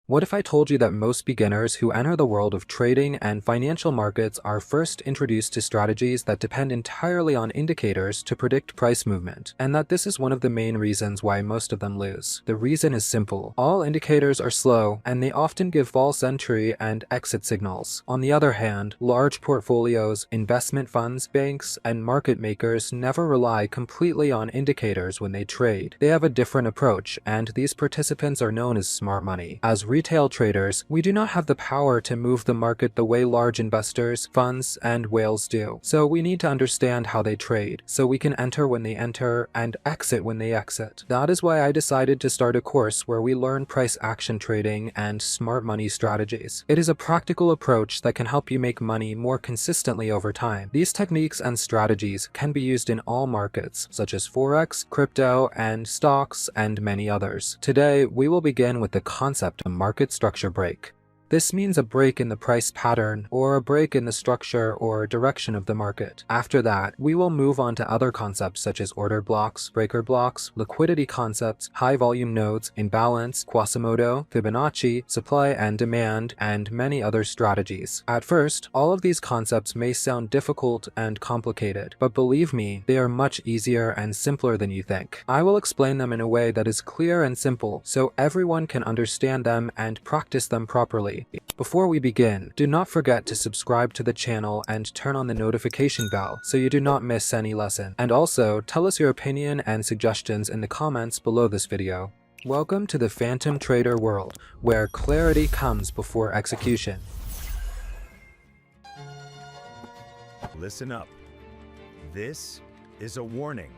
What if I told you that most beginners who enter the world of trading and financial markets are first introduced to strategies that depend entirely on indicators to predict price movement, and that this is one of the main reasons why most of them lose? The reason is simple. All indicators are slow, and they often give false entry and exit signals. On the other hand, large portfolios, investment funds, banks, and market makers never rely completely on indicators when they trade. They have a different approach, and these participants are known as smart money. As retail traders, we do not have the power to move the market the way large investors, funds, and whales do. So we need to understand how they trade, so we can enter when they enter and exit when they exit. That is why I decided to start a course where we learn price action trading and smart money strategies. It is a practical approach that can help you make money more consistently over time. These techniques and strategies can be used in all markets, such as Forex, crypto, and stocks, and many others. Today, we will begin with the concept of market structure break. This means a break in the price pattern or a break in the structure or direction of the market. After that, we will move on to other concepts such as order blocks, breaker blocks, liquidity concepts, high volume nodes, imbalance, Quasimodo, Fibonacci, supply and demand, and many other strategies. At first, all of these concepts may sound difficult and complicated, but believe me, they are much easier and simpler than you think. I will explain them in a way that is clear and simple so everyone can understand them and practice them properly. Before we begin, do not forget to subscribe to the channel and turn on the notification bell so you do not miss any lesson. And also, tell us your opinion and suggestions in the comments below this video. Welcome to the Phantom Trader world, where clarity comes before execution. Listen up. This is a warning.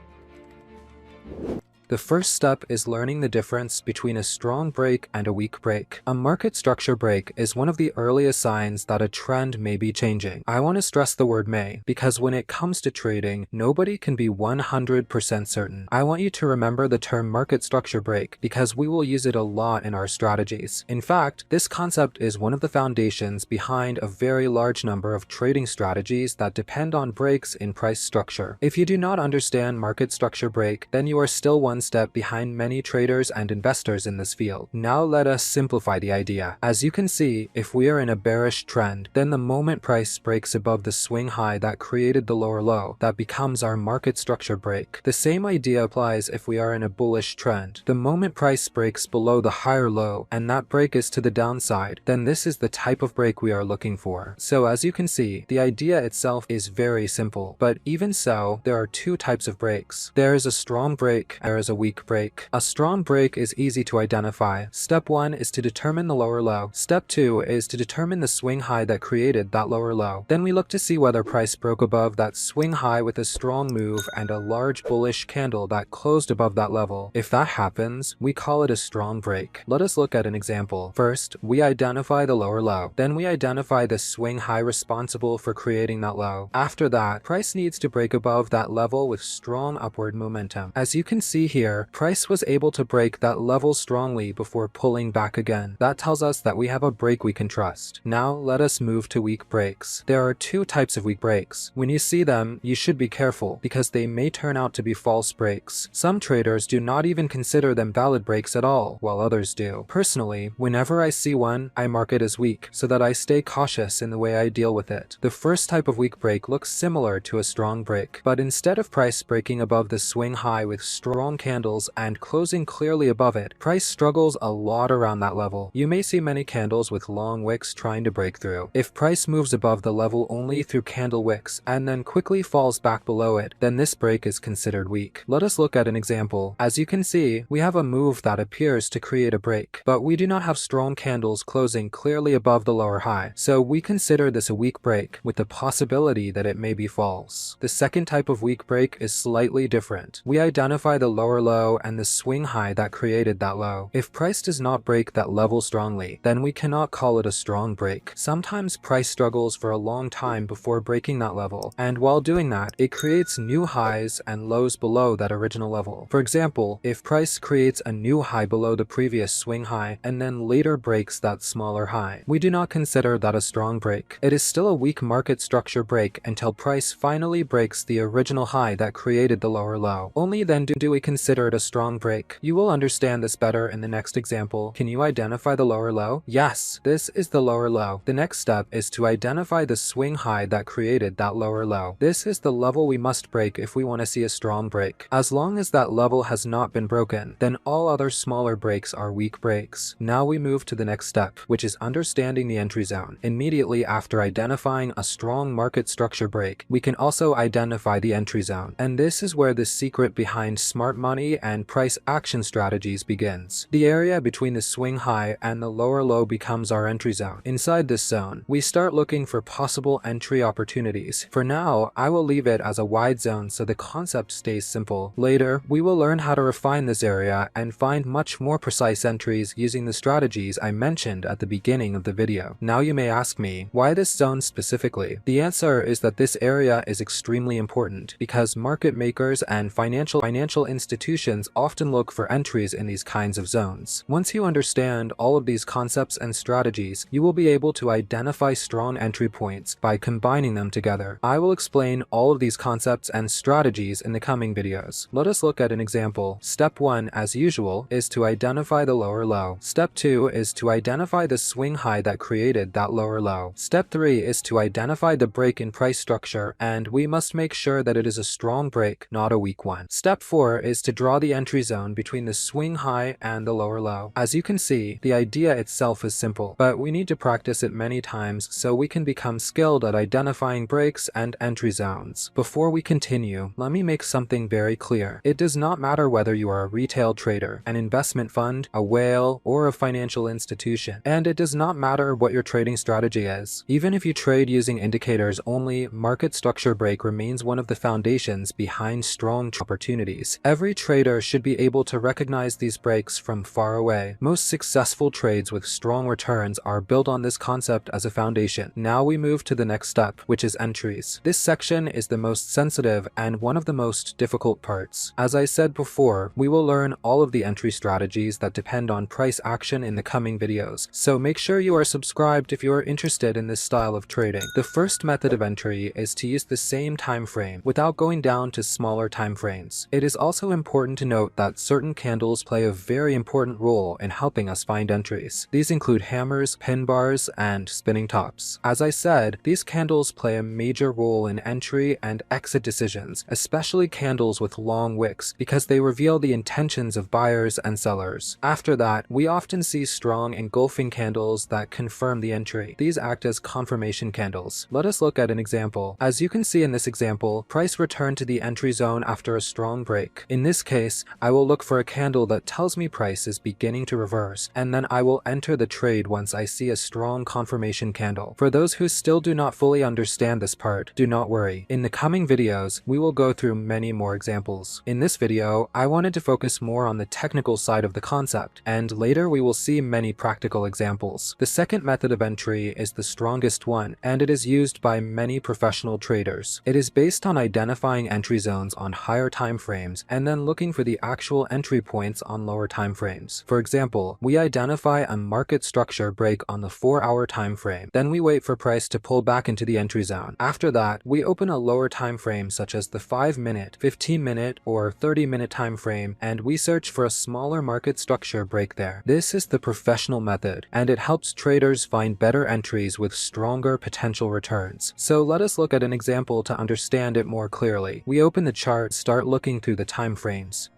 The first step is learning the difference between a strong break and a weak break. A market structure break is one of the earliest signs that a trend may be changing. I want to stress the word may, because when it comes to trading, nobody can be 100% certain. I want you to remember the term market structure break because we will use it a lot in our strategies. In fact, this concept is one of the foundations behind a very large number of trading strategies that depend on breaks in price structure. If you do not understand market structure break, then you are still one step behind many traders and investors in this field. Now let us simplify the idea. As you can see, if we are in a bearish trend, then the moment price breaks above the swing high that created the lower low, that becomes our market structure break. The same idea applies if we are in a bullish trend. The moment price breaks below the higher low, and that break is to the downside, then this is the type of break we are looking for. So as you can see, the idea itself is very simple, but even so, there are two types of breaks. There is a strong break, there is a weak break. A strong break is easy to identify. Step 1 is to determine the lower low. Step 2 is to determine the swing high that created that lower low. Then we look to see whether price broke above that swing high with a strong move and a large bullish candle that closed above that level. If that happens, we call it a strong break. Let us look at an example. First, we identify the lower low. Then we identify the swing high responsible for creating that low. After that, price needs to break above that level with strong upward momentum. As you can see here, price was able to break that level strongly before pulling back again. That tells us that we have a break we can trust. Now let us move to weak breaks. There are two types of weak breaks. When you see them, you should be careful because they may turn out to be false breaks. Some traders do not even consider them valid breaks at all, while others do. Personally, whenever I see one, I mark it as weak so that I stay cautious in the way I deal with it. The first type of weak break looks similar to a strong break, but instead of price breaking above the swing high with strong candles and closing clearly above it, price struggles a lot around that level. You may see many candles with long wicks trying to break through. If price moves above the level only through candle wicks and then quickly falls back below it, then this break is considered weak. Let us look at an example. As you can see, we have a move that appears to create a break, but we do not have strong candles closing clearly above the lower high, so we consider this a weak break with the possibility that it may be false. The second type of weak break is slightly different. We identify the lower low and the swing high that created that low. If price does not break that level strongly, then we cannot call it a strong break. Sometimes price struggles for a long time before breaking that level, and while doing that, it creates new highs and lows below that original level. For example, if price creates a new high below the previous swing high and then later breaks that smaller high, we do not consider that a strong break. It is still a weak market structure break until price finally breaks the original high that created the lower low. Only then do we consider considered a strong break. You will understand this better in the next example. Can you identify the lower low? Yes, this is the lower low. The next step is to identify the swing high that created that lower low. This is the level we must break if we want to see a strong break. As long as that level has not been broken, then all other smaller breaks are weak breaks. Now we move to the next step, which is understanding the entry zone. Immediately after identifying a strong market structure break, we can also identify the entry zone. And this is where the secret behind smart money and price action strategies begins. The area between the swing high and the lower low becomes our entry zone. Inside this zone, we start looking for possible entry opportunities. For now, I will leave it as a wide zone so the concept stays simple. Later, we will learn how to refine this area and find much more precise entries using the strategies I mentioned at the beginning of the video. Now you may ask me, why this zone specifically? The answer is that this area is extremely important because market makers and financial institutions often look for entries in these kinds of zones. Once you understand all of these concepts and strategies, you will be able to identify strong entry points by combining them together. I will explain all of these concepts and strategies in the coming videos. Let us look at an example. Step 1, as usual, is to identify the lower low. Step 2 is to identify the swing high that created that lower low. Step 3 is to identify the break in price structure, and we must make sure that it is a strong break, not a weak one. Step 4 is to draw the entry zone between the swing high and the lower low. As you can see, the idea itself is simple, but we need to practice it many times so we can become skilled at identifying breaks and entry zones. Before we continue, let me make something very clear. It does not matter whether you are a retail trader, an investment fund, a whale, or a financial institution. And it does not matter what your trading strategy is. Even if you trade using indicators only, market structure break remains one of the foundations behind strong opportunities. Every trader should be able to recognize these breaks from far away. Most successful trades with strong returns are built on this concept as a foundation. Now we move to the next step, which is entries. This section is the most sensitive and one of the most difficult parts. As I said before, we will learn all of the entry strategies that depend on price action in the coming videos, so make sure you are subscribed if you are interested in this style of trading. The first method of entry is to use the same time frame without going down to smaller time frames. It is also important to note that certain candles play a very important role in helping us find entries. These include hammers, pin bars, and spinning tops. As I said, these candles play a major role in entry and exit decisions, especially candles with long wicks, because they reveal the intentions of buyers and sellers. After that, we often see strong engulfing candles that confirm the entry. These act as confirmation candles. Let us look at an example. As you can see in this example, price returned to the entry zone after a strong break. In this case, I will look for a candle that tells me price is beginning to reverse, and then I will enter the trade once I see a strong confirmation candle. For those who still do not fully understand this part, do not worry. In the coming videos, we will go through many more examples. In this video, I wanted to focus more on the technical side of the concept, and later we will see many practical examples. The second method of entry is the strongest one, and it is used by many professional traders. It is based on identifying entry zones on higher time frames and then looking for the actual entry points on lower time frames. For example, we identify a market structure break on the 4-hour time frame. Then we wait for price to pull back into the entry zone. After that, we open a lower time frame such as the 5-minute, 15-minute, or 30-minute time frame, and we search for a smaller market structure break there. This is the professional method, and it helps traders find better entries with stronger potential returns. So let us look at an example to understand it more clearly. We open the chart, start looking through the time frames.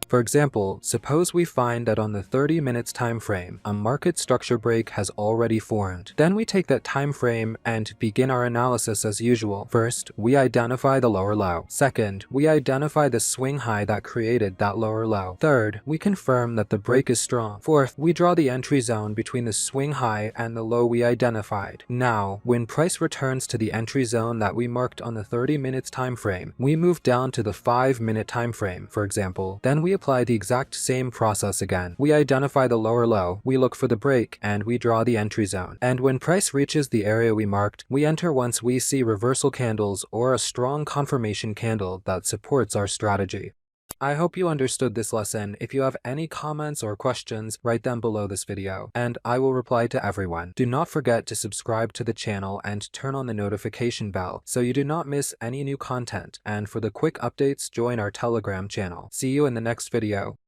For example, suppose we find that on the 30 minutes time frame, a market structure break has already formed. Then we take that time frame and begin our analysis as usual. First, we identify the lower low. Second, we identify the swing high that created that lower low. Third, we confirm that the break is strong. Fourth, we draw the entry zone between the swing high and the low we identified. Now, when price returns to the entry zone that we marked on the 30 minutes time frame, we move down to the 5-minute time frame, for example. Then we apply the exact same process again. We identify the lower low, we look for the break, and we draw the entry zone. And when price reaches the area we marked, we enter once we see reversal candles or a strong confirmation candle that supports our strategy. I hope you understood this lesson. If you have any comments or questions, write them below this video, and I will reply to everyone. Do not forget to subscribe to the channel and turn on the notification bell so you do not miss any new content. And for the quick updates, join our Telegram channel. See you in the next video.